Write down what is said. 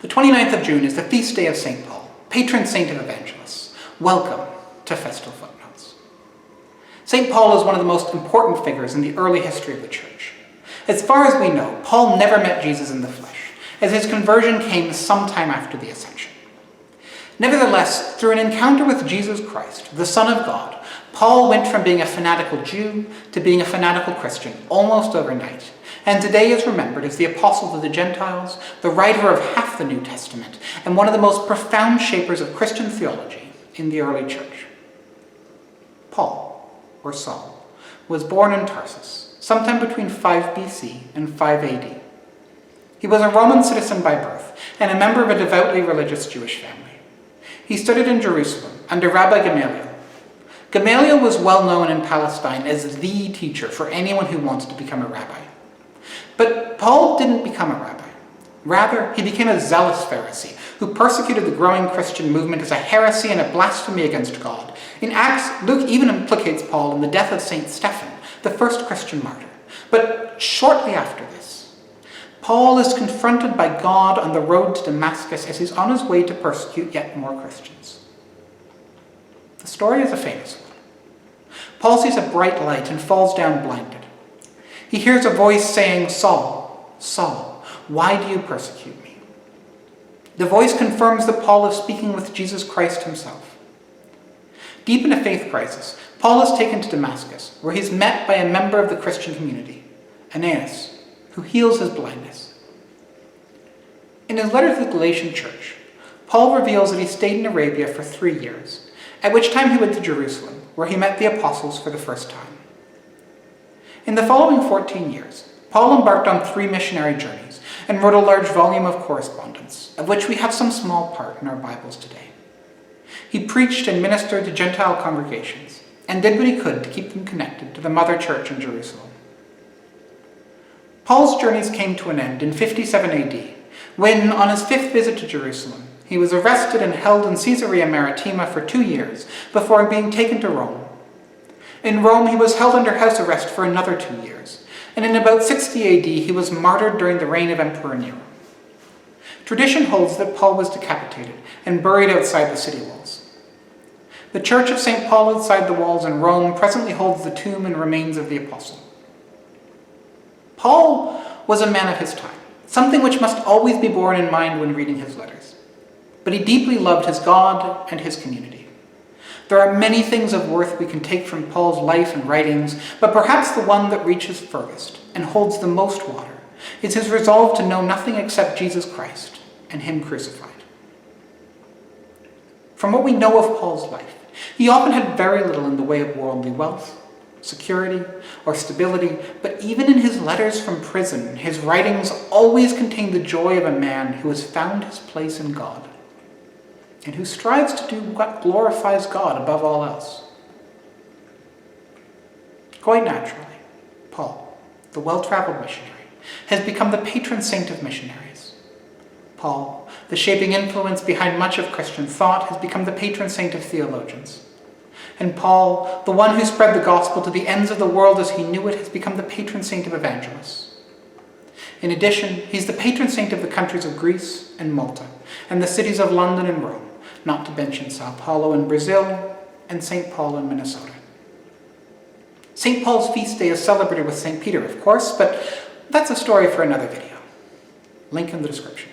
The 29th of June is the feast day of St. Paul, patron saint of evangelists. Welcome to Festal Footnotes. St. Paul is one of the most important figures in the early history of the Church. As far as we know, Paul never met Jesus in the flesh, as his conversion came sometime after the Ascension. Nevertheless, through an encounter with Jesus Christ, the Son of God, Paul went from being a fanatical Jew to being a fanatical Christian almost overnight, and today is remembered as the apostle to the Gentiles, the writer of half the New Testament, and one of the most profound shapers of Christian theology in the early Church. Paul, or Saul, was born in Tarsus, sometime between 5 BC and 5 AD. He was a Roman citizen by birth and a member of a devoutly religious Jewish family. He studied in Jerusalem under Rabbi Gamaliel. Gamaliel was well known in Palestine as the teacher for anyone who wants to become a rabbi. But Paul didn't become a rabbi. Rather, he became a zealous Pharisee who persecuted the growing Christian movement as a heresy and a blasphemy against God. In Acts, Luke even implicates Paul in the death of Saint Stephen, the first Christian martyr. But shortly after this, Paul is confronted by God on the road to Damascus as he's on his way to persecute yet more Christians. The story is a famous one. Paul sees a bright light and falls down blinded. He hears a voice saying, "Saul, Saul, why do you persecute me?" The voice confirms that Paul is speaking with Jesus Christ himself. Deep in a faith crisis, Paul is taken to Damascus, where he's met by a member of the Christian community, Aeneas, who heals his blindness. In his letter to the Galatian church, Paul reveals that he stayed in Arabia for 3 years, at which time he went to Jerusalem, where he met the apostles for the first time. In the following 14 years, Paul embarked on 3 missionary journeys and wrote a large volume of correspondence, of which we have some small part in our Bibles today. He preached and ministered to Gentile congregations and did what he could to keep them connected to the mother church in Jerusalem. Paul's journeys came to an end in 57 AD, when, on his 5th visit to Jerusalem, he was arrested and held in Caesarea Maritima for 2 years before being taken to Rome. In Rome, he was held under house arrest for another 2 years, and in about 60 AD, he was martyred during the reign of Emperor Nero. Tradition holds that Paul was decapitated and buried outside the city walls. The Church of St. Paul outside the walls in Rome presently holds the tomb and remains of the apostle. Paul was a man of his time, something which must always be borne in mind when reading his letters. But he deeply loved his God and his community. There are many things of worth we can take from Paul's life and writings, but perhaps the one that reaches furthest and holds the most water is his resolve to know nothing except Jesus Christ and him crucified. From what we know of Paul's life, he often had very little in the way of worldly wealth, security, or stability, but even in his letters from prison, his writings always contain the joy of a man who has found his place in God and who strives to do what glorifies God above all else. Quite naturally, Paul, the well-traveled missionary, has become the patron saint of missionaries. Paul, the shaping influence behind much of Christian thought, has become the patron saint of theologians. And Paul, the one who spread the gospel to the ends of the world as he knew it, has become the patron saint of evangelists. In addition, he's the patron saint of the countries of Greece and Malta, and the cities of London and Rome, not to mention Sao Paulo in Brazil and St. Paul in Minnesota. St. Paul's feast day is celebrated with St. Peter, of course, but that's a story for another video. Link in the description.